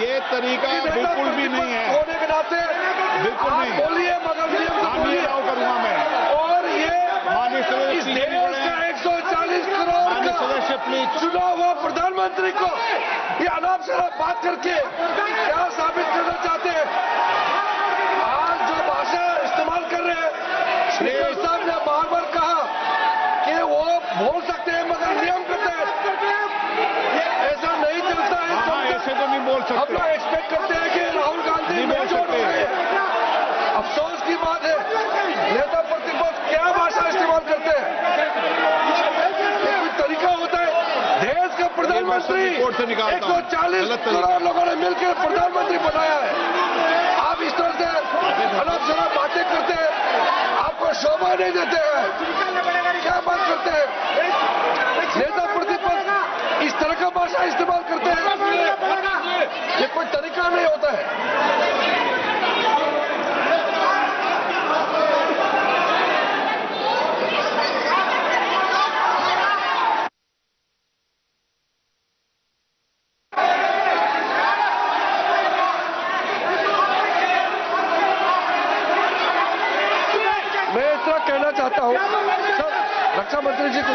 ये तरीका बिल्कुल भी नहीं है। होने के नाते बिल्कुल नहीं बोलिए, मगर अलाउ करूंगा मैं। और ये माननीय इस सदस्य देश का 140 करोड़ का सदस्य प्लीज चुना हुआ प्रधानमंत्री को ये अनाप शराब बात करके क्या साबित करना चाहते हैं? आज जो भाषा इस्तेमाल कर रहे हैं, स्पीकर साहब ने बार बार कहा कि वो बोल सकते हैं मगर नियम के तहत ऐसा नहीं चलता है। हाँ, ऐसे तो नहीं बोल हम सकते। लोग एक्सपेक्ट करते हैं कि राहुल गांधी नहीं बोल मेच्योर हो सकते। गए हैं। अफसोस की बात है, नेता प्रतिपक्ष क्या भाषा इस्तेमाल करते हैं? ये कोई तरीका होता है? देश का प्रधानमंत्री 140 करोड़ लोगों ने मिलकर प्रधानमंत्री बनाया है। आप इस तरह से अनाप शराब बातें करते हैं, आपको शोभा नहीं देते हैं। क्या बात करते हैं? नेता प्रतिपक्ष इस तरह का भाषा इस्तेमाल करते हैं, ये कोई तरीका नहीं होता है। मैं इतना कहना चाहता हूं, सर रक्षा मंत्री जी को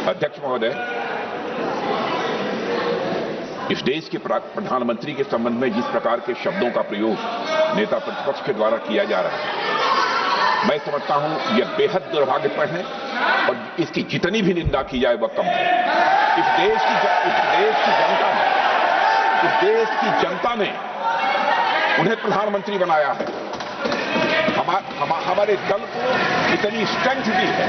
अध्यक्ष महोदय, इस देश के प्रधानमंत्री के संबंध में जिस प्रकार के शब्दों का प्रयोग नेता प्रतिपक्ष के द्वारा किया जा रहा है, मैं समझता हूं यह बेहद दुर्भाग्यपूर्ण है और इसकी जितनी भी निंदा की जाए वह कम है। इस देश की जनता ने उन्हें प्रधानमंत्री बनाया है। हमारे दल को इतनी स्ट्रेंथ दी है,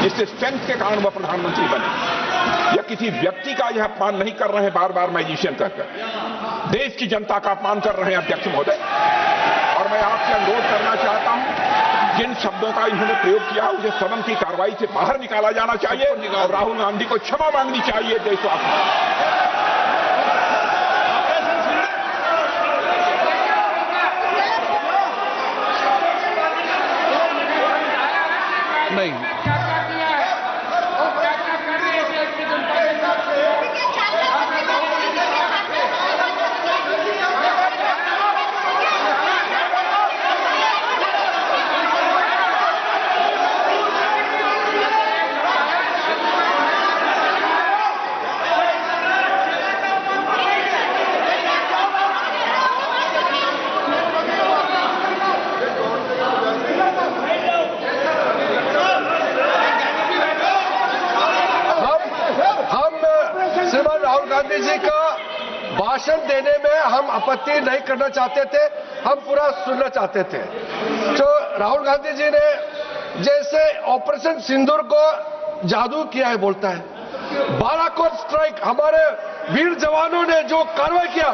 जिससे स्ट्रेंथ के कारण वह प्रधानमंत्री बने। या किसी व्यक्ति का यह अपमान नहीं कर रहे हैं बार बार मैजिशियन कहकर, देश की जनता का अपमान कर रहे हैं अध्यक्ष महोदय। और मैं आपसे अनुरोध करना चाहता हूं, जिन शब्दों का इन्होंने प्रयोग किया उसे सदन की कार्रवाई से बाहर निकाला जाना चाहिए और राहुल गांधी को क्षमा मांगनी चाहिए देशवासी। नहीं, श्रीमान राहुल गांधी जी का भाषण देने में हम आपत्ति नहीं करना चाहते थे, हम पूरा सुनना चाहते थे। तो राहुल गांधी जी ने जैसे ऑपरेशन सिंदूर को जादू किया है बोलता है, बालाकोट स्ट्राइक हमारे वीर जवानों ने जो कार्रवाई किया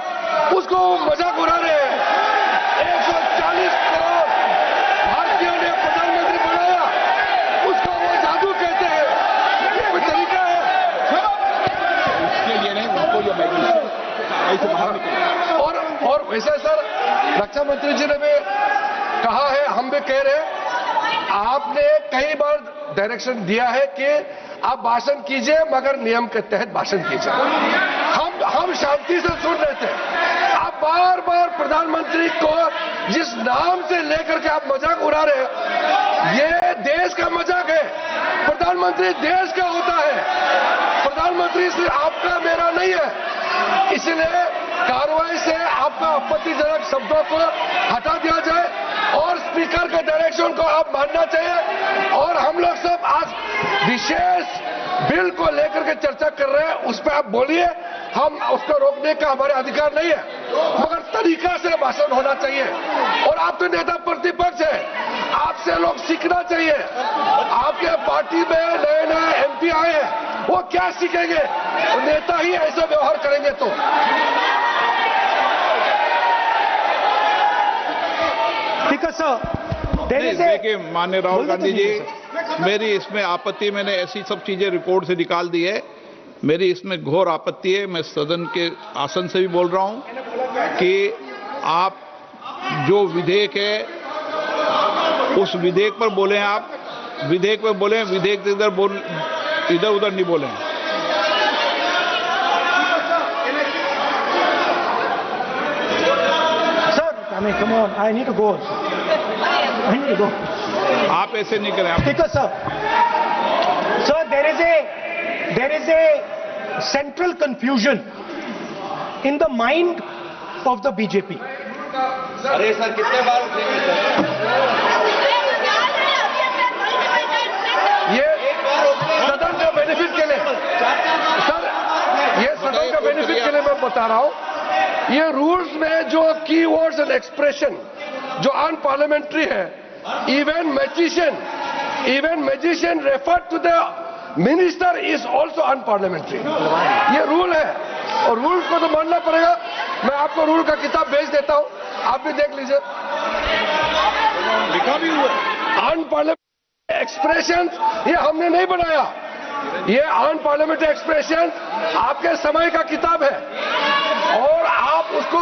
उसको मजाक उड़ा रहे हैं। 140 करोड़ भारतीयों ने प्रधानमंत्री बनाया, उसको वो जादू कहते हैं। ये कोई तरीका है? और वैसे सर रक्षा मंत्री जी ने भी कहा है, हम भी कह रहे हैं, आपने कई बार डायरेक्शन दिया है कि आप भाषण कीजिए मगर नियम के तहत भाषण कीजिए। हम शांति से सुन रहे थे, आप बार बार प्रधानमंत्री को जिस नाम से लेकर के आप मजाक उड़ा रहे हैं, ये देश का मजाक है। प्रधानमंत्री देश का होता है, प्रधानमंत्री सिर्फ आपका मेरा नहीं है। इसलिए कार्रवाई से आपका आपत्तिजनक शब्दों को हटा दिया जाए और स्पीकर के डायरेक्शन को आप मानना चाहिए। और हम लोग सब आज विशेष बिल को लेकर के चर्चा कर रहे हैं, उस पर आप बोलिए, हम उसको रोकने का हमारे अधिकार नहीं है, मगर तरीका से भाषण होना चाहिए। और आप तो नेता प्रतिपक्ष है, आपसे लोग सीखना चाहिए। आपके पार्टी में नए नए एमपी आए हैं, वो क्या सीखेंगे? नेता ही ऐसा व्यवहार करेंगे तो। ठीक है सर, देखिए माननीय राहुल गांधी जी, मेरी इसमें आपत्ति, मैंने ऐसी सब चीजें रिपोर्ट से निकाल दी है, मेरी इसमें घोर आपत्ति है। मैं सदन के आसन से भी बोल रहा हूं कि आप जो विधेयक है उस विधेयक पर बोले, आप विधेयक पर बोले, विधेयक के अंदर इधर उधर नहीं बोलें। Sir, I mean, come on, I need to go. I need to go. आप ऐसे नहीं करें। आप Speaker, sir. Sir, there is a central confusion in the mind of the BJP. अरे सर कितने बार उठेंगे सर? ये सदन का बेनिफिट के लिए सर, ये सदन का बेनिफिट के लिए मैं बता रहा हूं, ये रूल्स में जो कीवर्ड्स एंड एक्सप्रेशन जो अनपार्लियामेंट्री है, even magician refer to the minister is also unparliamentary. ये रूल है और रूल्स को तो मानना पड़ेगा। मैं आपको रूल का किताब भेज देता हूं, आप भी देख लीजिए। अनपार्लियामेंट्री एक्सप्रेशन ये हमने नहीं बनाया, ये अनपार्लियामेंट्री एक्सप्रेशन आपके समय का किताब है और आप उसको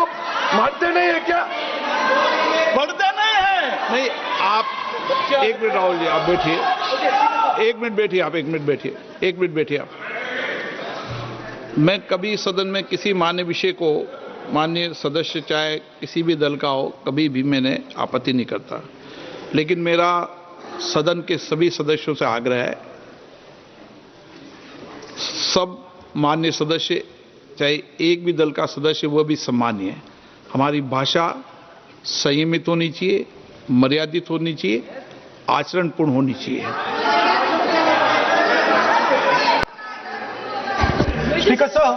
मानते नहीं है क्या? पढ़ते नहीं है। नहीं, आप एक मिनट राहुल जी, आप बैठिए। एक मिनट बैठिए आप, एक मिनट बैठिए आप। मैं कभी सदन में किसी मान्य विषय को, माननीय सदस्य चाहे किसी भी दल का हो, कभी भी मैंने आपत्ति नहीं करता, लेकिन मेरा सदन के सभी सदस्यों से आग्रह है, सब माननीय सदस्य चाहे एक भी दल का सदस्य वह भी सम्मानीय है। हमारी भाषा संयमित होनी चाहिए, मर्यादित होनी चाहिए, आचरणपूर्ण होनी चाहिए। Speaker, sir,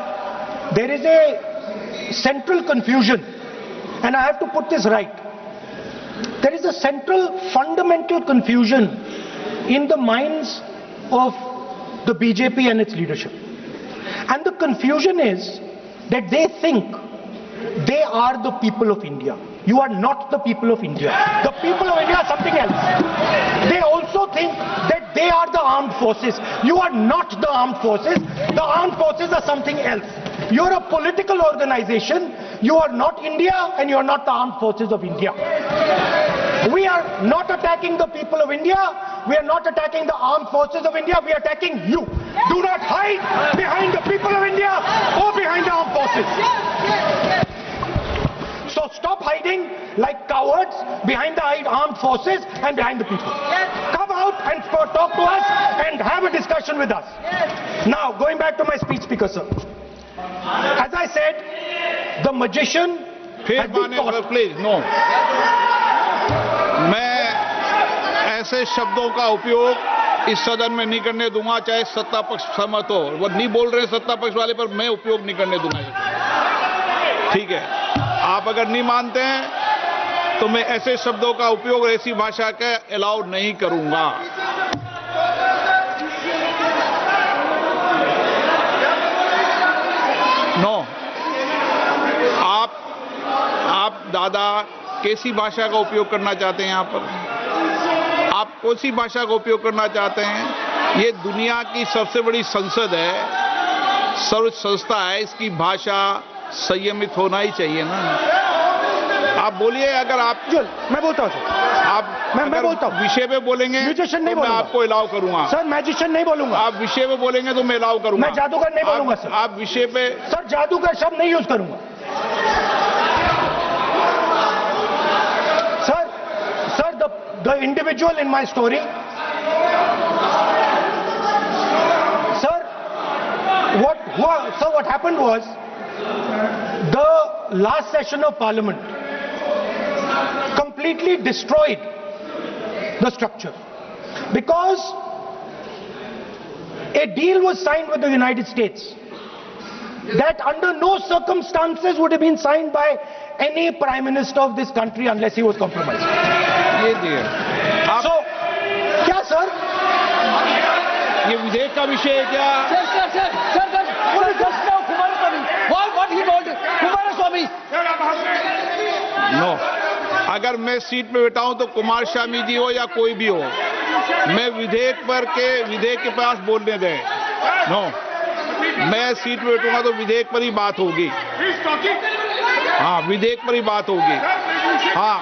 there is a central confusion, and I have to put this right. There is a central fundamental confusion in the minds of the BJP and its leadership. And the confusion is that they think they are the people of India. You are not the people of India. The people of India are something else. They also think that they are the armed forces. You are not the armed forces. The armed forces are something else. You are a political organization. You are not India and you are not the armed forces of India. We are not attacking the people of India. We are not attacking the armed forces of India. We are attacking you. Do not hide behind the people of India or behind the armed forces. So stop hiding like cowards behind the armed forces and behind the people. Come out and talk to us and have a discussion with us. Now, going back to my speech, Speaker, sir. As I said, the magician has been caught. Please no, मैं ऐसे शब्दों का उपयोग इस सदन में नहीं करने दूंगा, चाहे सत्ता पक्ष सहमत हो। वो नहीं बोल रहे सत्ता पक्ष वाले, पर मैं उपयोग नहीं करने दूंगा। ठीक है, आप अगर नहीं मानते हैं तो मैं ऐसे शब्दों का उपयोग, ऐसी भाषा का अलाउ नहीं करूंगा। नो, आप दादा कैसी भाषा का उपयोग करना चाहते हैं? यहाँ पर आप कौन सी भाषा का उपयोग करना चाहते हैं? ये दुनिया की सबसे बड़ी संसद है, सर्वोच्च संस्था है, इसकी भाषा संयमित होना ही चाहिए ना। आप बोलिए, अगर आप मैं बोलता हूँ, आप मैं बोलता हूँ, विषय पे बोलेंगे म्यूजिशियन नहीं तो मैं बोलूंगा। आपको अलाउ करूंगा। सर, मैजिशियन नहीं बोलूंगा। आप विषय पे बोलेंगे तो मैं अलाउ करूंगा। मैं जादूगर नहीं बोलूंगा सर। आप विषय पे, सर, जादूगर शब्द नहीं यूज करूंगा। Sir, the individual in my story, sir, what happened was, the last session of Parliament completely destroyed the structure because a deal was signed with the United States that under no circumstances would have been signed by any prime minister of this country unless he was compromised. ये दिए आप, So, क्या sir? ये विधेयक का विषय है क्या? What he told Kumaraswamy? No, अगर मैं सीट पे बैठा हूं तो कुमार स्वामी जी हो या कोई भी हो, मैं विधेयक के पास बोलने दें। नो, मैं सीट पे बैठूंगा तो विधेयक पर ही बात होगी। हाँ, विधेयक पर ही बात होगी। हाँ,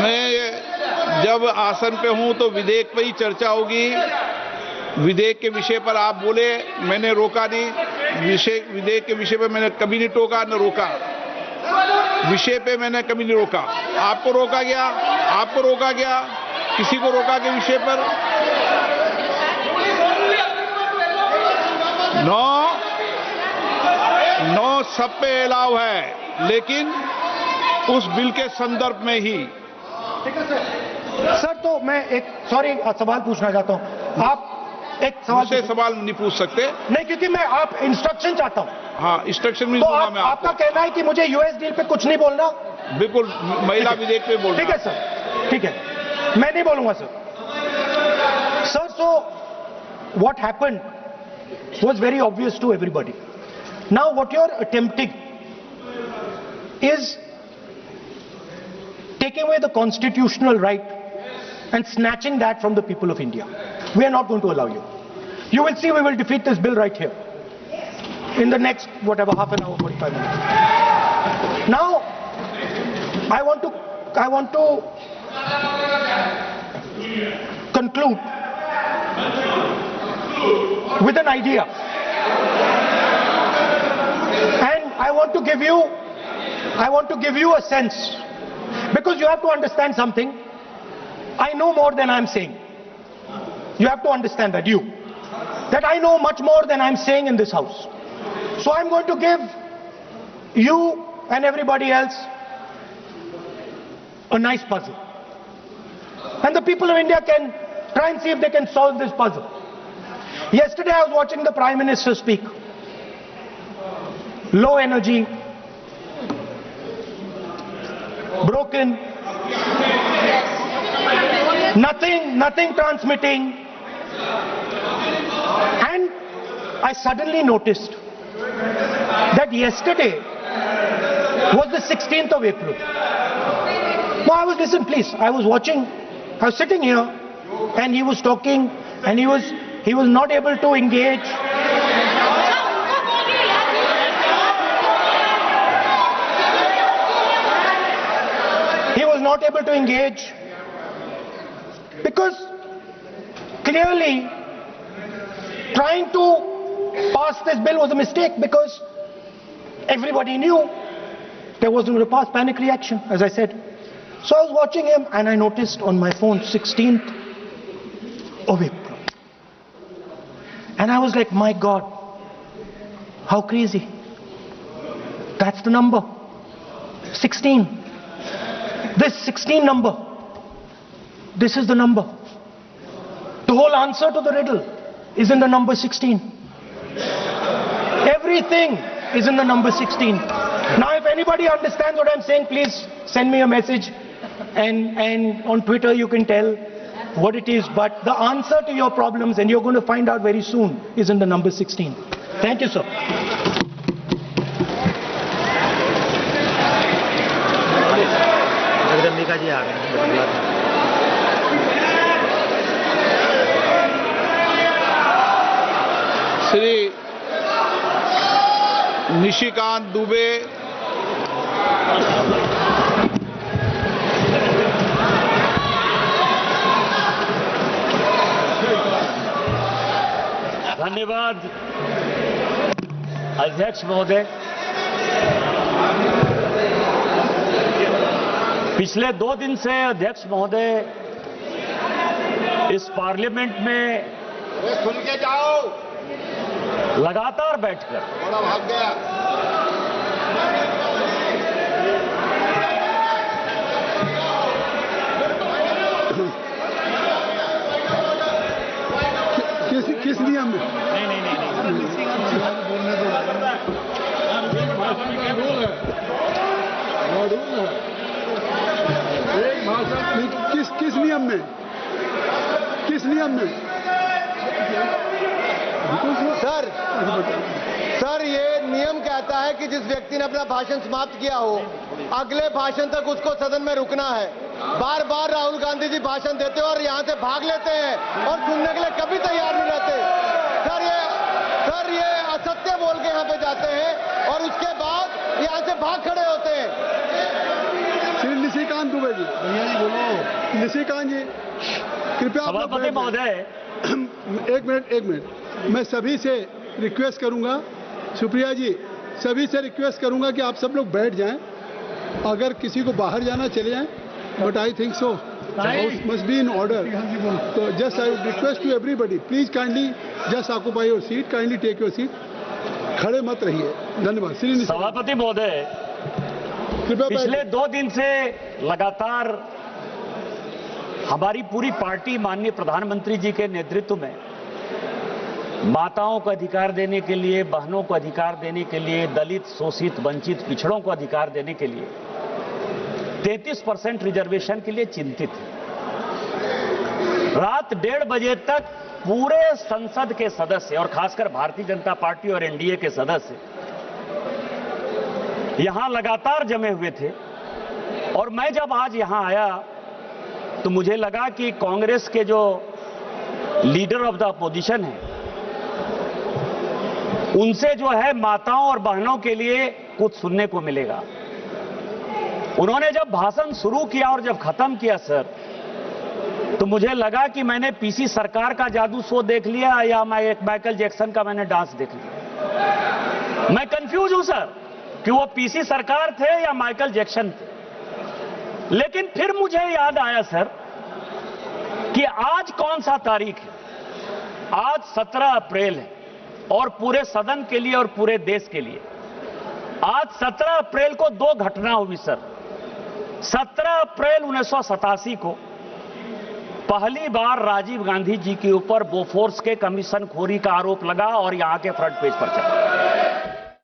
मैं जब आसन पे हूं तो विधेयक पे ही चर्चा होगी। विधेयक के विषय पर आप बोले, मैंने रोका नहीं। विधेयक के विषय पे मैंने कभी नहीं टोका न रोका। विषय पे मैंने कभी नहीं रोका। आपको रोका गया, आपको रोका गया, किसी को रोका के विषय पर? नो सब पे अलाउ है, लेकिन उस बिल के संदर्भ में ही। सर तो मैं एक सवाल पूछना चाहता हूं। आप एक सवाल नहीं पूछ सकते। नहीं, क्योंकि मैं आप इंस्ट्रक्शन चाहता हूं। हाँ, इंस्ट्रक्शन मिल तो दूंगा मैं आपको। आपका कहना है कि मुझे यूएस डील पे कुछ नहीं बोलना? बिल्कुल, महिला विधेयक पे बोलना। ठीक है सर, ठीक है, मैं नहीं बोलूंगा sir. Sir, so what happened was very obvious to everybody. Now what you're attempting is taking away the constitutional right and snatching that from the people of India. We are not going to allow you. You will see, we will defeat this bill right here in the next whatever half an hour, 45 minutes. Now I want to conclude with an idea, and I want to give you a sense, because you have to understand something. I know more than I'm saying. You have to understand that I know much more than I'm saying in this house. So I'm going to give you and everybody else a nice puzzle, and the people of India can try and see if they can solve this puzzle. Yesterday I was watching the Prime Minister speak. Low energy, broken, nothing transmitting, and I suddenly noticed that yesterday was the 16th of April. No, I was sitting here, and he was talking, and he was not able to engage. He was not able to engage because clearly trying to pass this bill was a mistake, because everybody knew there was going to pass. Panic reaction, as I said. So I was watching him, and I noticed on my phone 16th of April. And I was like, my God, how crazy. That's the number. 16. This 16 number. This is the number. The whole answer to the riddle is in the number 16. Everything is in the number 16. Now, if anybody understands what I'm saying, please send me a message. And on Twitter you can tell what it is, but the answer to your problems, and you're going to find out very soon, is in the number 16. Thank you, sir. Shri Nishikant Dubey, धन्यवाद अध्यक्ष महोदय। पिछले 2 दिन से अध्यक्ष महोदय इस parliament में खुल के जाओ, लगातार बैठकर बड़ा भाग गया। किस नियम में? किस नियम में? किस नियम में? सर, ये नियम कहता है कि जिस व्यक्ति ने अपना भाषण समाप्त किया हो, अगले भाषण तक उसको सदन में रुकना है। बार बार राहुल गांधी जी भाषण देते हैं और यहाँ से भाग लेते हैं और सुनने के लिए कभी तैयार नहीं रहते। सर ये असत्य बोल के यहाँ पे जाते हैं और उसके बाद यहाँ से भाग खड़े होते हैं। निशिकांत दुबे जी, भैया जी बोलो, निशिकांत जी कृपया आप लोग सभापति बैठ महोदय, जाएं। एक मिनट, मैं सभी से रिक्वेस्ट करूंगा, सुप्रिया जी सभी से रिक्वेस्ट करूंगा कि आप सब लोग बैठ जाएं, अगर किसी को बाहर जाना चले जाएं, but I think so must be in order. So just I would request to everybody, please kindly just occupy your seat, kindly take your seat. खड़े मत रहिए, धन्यवाद। श्री निशिकांत सभापति महोदय, कृपया पिछले 2 दिन से लगातार हमारी पूरी पार्टी माननीय प्रधानमंत्री जी के नेतृत्व में माताओं को अधिकार देने के लिए, बहनों को अधिकार देने के लिए, दलित, शोषित, वंचित, पिछड़ों को अधिकार देने के लिए 33% रिजर्वेशन के लिए चिंतित है। रात 1:30 बजे तक पूरे संसद के सदस्य और खासकर भारतीय जनता पार्टी और एनडीए के सदस्य यहां लगातार जमे हुए थे, और मैं जब आज यहां आया तो मुझे लगा कि कांग्रेस के जो लीडर ऑफ द अपोजिशन है उनसे जो है माताओं और बहनों के लिए कुछ सुनने को मिलेगा। उन्होंने जब भाषण शुरू किया और जब खत्म किया सर, तो मुझे लगा कि मैंने पीसी सरकार का जादू शो देख लिया या माइकल जैक्सन का मैंने डांस देख लिया। मैं कंफ्यूज हूं सर कि वो पीसी सरकार थे या माइकल जैक्सन थे। लेकिन फिर मुझे याद आया सर कि आज कौन सा तारीख है, आज 17 अप्रैल है, और पूरे सदन के लिए और पूरे देश के लिए आज 17 अप्रैल को 2 घटना हुई सर। 17 अप्रैल 1987 को पहली बार राजीव गांधी जी के ऊपर बोफोर्स के कमीशन खोरी का आरोप लगा और यहां के फ्रंट पेज पर चला।